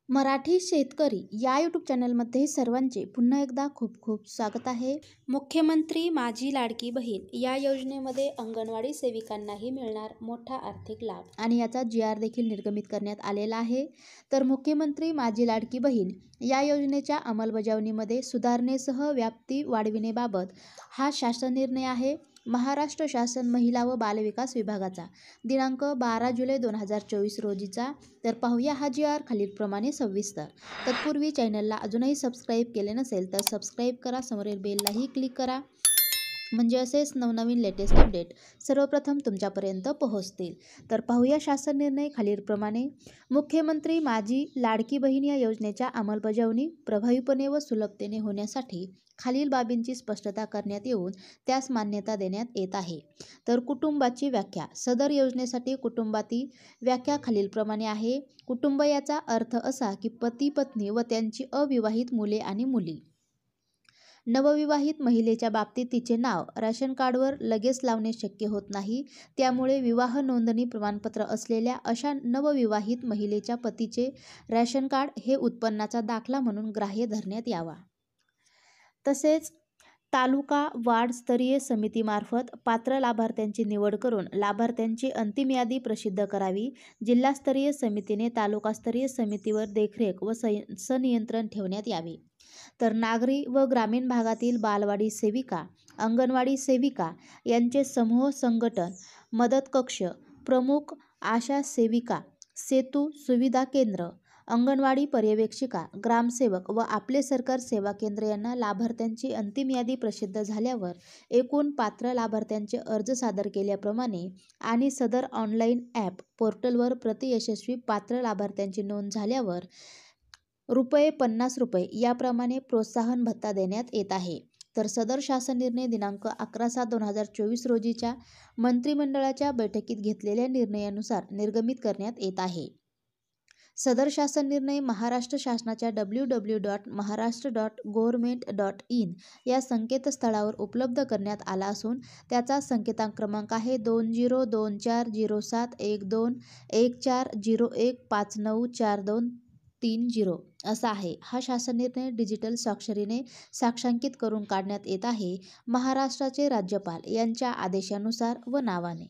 मराठी शेतकरी या यूट्यूब चॅनलमध्ये सर्वांचे पुन्हा एकदा खूप खूप स्वागत आहे. मुख्यमंत्री माझी लाडकी बहीण या योजनेमध्ये अंगणवाडी सेविकांनाही मिळणार मोठा आर्थिक लाभ आणि याचा GR देखील निर्गमित करण्यात आलेला आहे. तर मुख्यमंत्री माझी लाडकी बहीण या योजनेच्या अंमलबजावणीमध्ये सुधारणेसह व्याप्ती वाढविण्याबाबत हा शासन निर्णय आहे. महाराष्ट्र शासन महिला व बालविकास विभागाचा दिनांक 12 जुलै 2024 रोजीचा. तर पाहूया हा GR खालीलप्रमाणे सविस्तर. तत्पूर्वी चॅनलला अजूनही सबस्क्राईब केले नसेल तर सबस्क्राईब करा, समोरील बेललाही क्लिक करा, म्हणजे असेच नवनवीन लेटेस्ट अपडेट सर्वप्रथम तुमच्यापर्यंत पोहोचतील. तर पाहूया शासन निर्णय खालीलप्रमाणे. मुख्यमंत्री माझी लाडकी बहीण या योजनेच्या अंमलबजावणी प्रभावीपणे व सुलभतेने होण्यासाठी खालील बाबींची स्पष्टता करण्यात येऊन त्यास मान्यता देण्यात येत आहे. तर कुटुंबाची व्याख्या. सदर योजनेसाठी कुटुंबाची व्याख्या खालीलप्रमाणे आहे. कुटुंब याचा अर्थ असा की पती पत्नी व त्यांची अविवाहित मुले आणि मुली. नवविवाहित महिलेच्या बाबतीत तिचे नाव रेशन कार्डवर लगेच लावणे शक्य होत नाही. त्यामुळे विवाह नोंदणी प्रमाणपत्र असलेल्या अशा नवविवाहित महिलेच्या पतीचे रेशन कार्ड हे उत्पन्नाचा दाखला म्हणून ग्राह्य धरण्यात यावा. तसेच तालुका वार्ड स्तरीय समितीमार्फत पात्र लाभार्थ्यांची निवड करून लाभार्थ्यांची अंतिम यादी प्रसिद्ध करावी. जिल्हास्तरीय समितीने तालुकास्तरीय समितीवर देखरेख व संनियंत्रण ठेवण्यात यावे. तर नागरी व ग्रामीण भागातील बालवाडी सेविका, अंगणवाडी सेविका यांचे समूह संघटन, मदत कक्ष प्रमुख, आशा सेविका, सेतू सुविधा केंद्र, अंगणवाडी पर्यवेक्षिका, ग्रामसेवक व आपले सरकार सेवा केंद्र यांना लाभार्थ्यांची अंतिम यादी प्रसिद्ध झाल्यावर एकूण पात्र लाभार्थ्यांचे अर्ज सादर केल्याप्रमाणे आणि सदर ऑनलाईन ॲप पोर्टलवर प्रतियशस्वी पात्र लाभार्थ्यांची नोंद झाल्यावर ₹50 याप्रमाणे प्रोत्साहन भत्ता देण्यात येत आहे. तर सदर शासन निर्णय दिनांक 11/7/2024 रोजीच्या मंत्रिमंडळाच्या बैठकीत घेतलेल्या निर्णयानुसार निर्गमित करण्यात येत आहे. सदर शासन निर्णय महाराष्ट्र शासनाच्या www.maharashtra.government.in या संकेतस्थळावर उपलब्ध करण्यात आला असून त्याचा संकेतांक क्रमांक आहे 202407121401594230 असा आहे. हा शासन निर्णय डिजिटल स्वाक्षरीने साक्षांकित करून काढण्यात येत आहे. महाराष्ट्राचे राज्यपाल यांच्या आदेशानुसार व नावाने.